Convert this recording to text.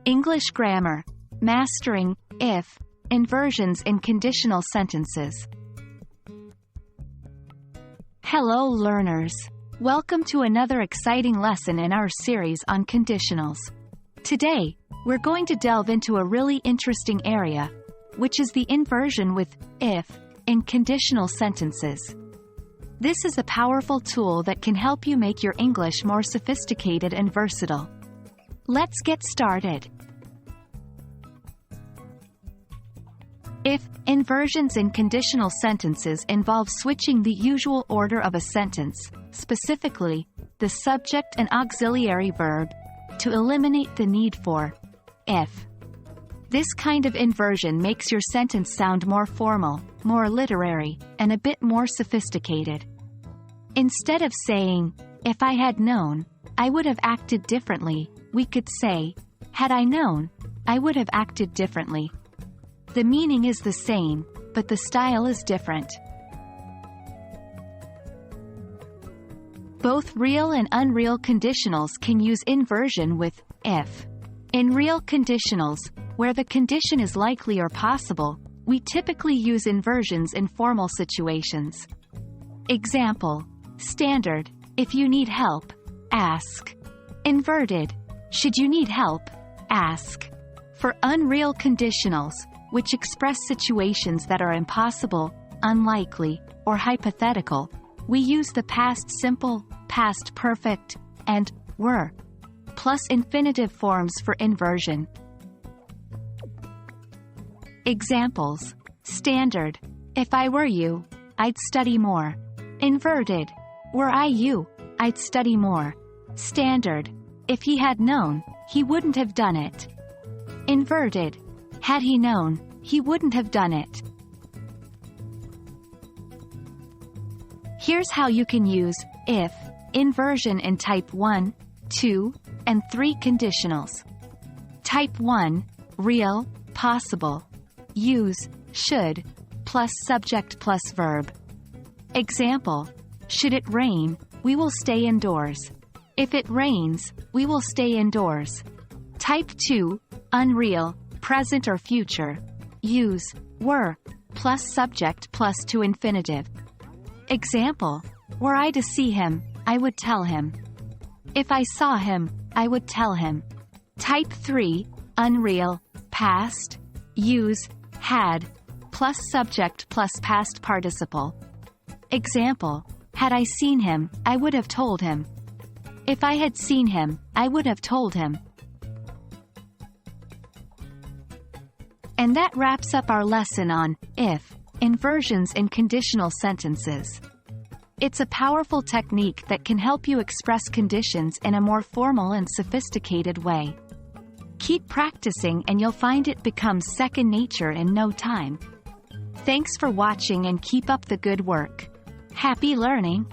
English grammar. Mastering if inversions in conditional sentences. Hello learners. Welcome to another exciting lesson in our series on conditionals. Today, we're going to delve into a really interesting area, which is the inversion with if in conditional sentences. This is a powerful tool that can help you make your English more sophisticated and versatile. Let's get started. If inversions in conditional sentences involve switching the usual order of a sentence, specifically, the subject and auxiliary verb, to eliminate the need for if. This kind of inversion makes your sentence sound more formal, more literary, and a bit more sophisticated. Instead of saying, "If I had known, I would have acted differently," we could say, "Had I known, I would have acted differently." The meaning is the same, but the style is different. Both real and unreal conditionals can use inversion with if. In real conditionals, where the condition is likely or possible, we typically use inversions in formal situations. Example: standard, if you need help, ask. Inverted, should you need help, ask. For unreal conditionals, which express situations that are impossible, unlikely, or hypothetical, we use the past simple, past perfect, and were, plus infinitive forms for inversion. Examples: standard, if I were you, I'd study more. Inverted, were I you, I'd study more. Standard, if he had known, he wouldn't have done it. Inverted, had he known, he wouldn't have done it. Here's how you can use if inversion in type 1, 2, and 3 conditionals. Type 1, real, possible. Use should plus subject plus verb. Example: should it rain, we will stay indoors. If it rains, we will stay indoors. Type 2, unreal, present or future. Use were plus subject plus to infinitive. Example: were I to see him, I would tell him. If I saw him, I would tell him. Type 3, unreal, past. Use had plus subject plus past participle. Example: had I seen him, I would have told him. If I had seen him, I would have told him. And that wraps up our lesson on if inversions in conditional sentences. It's a powerful technique that can help you express conditions in a more formal and sophisticated way. Keep practicing and you'll find it becomes second nature in no time. Thanks for watching and keep up the good work. Happy learning!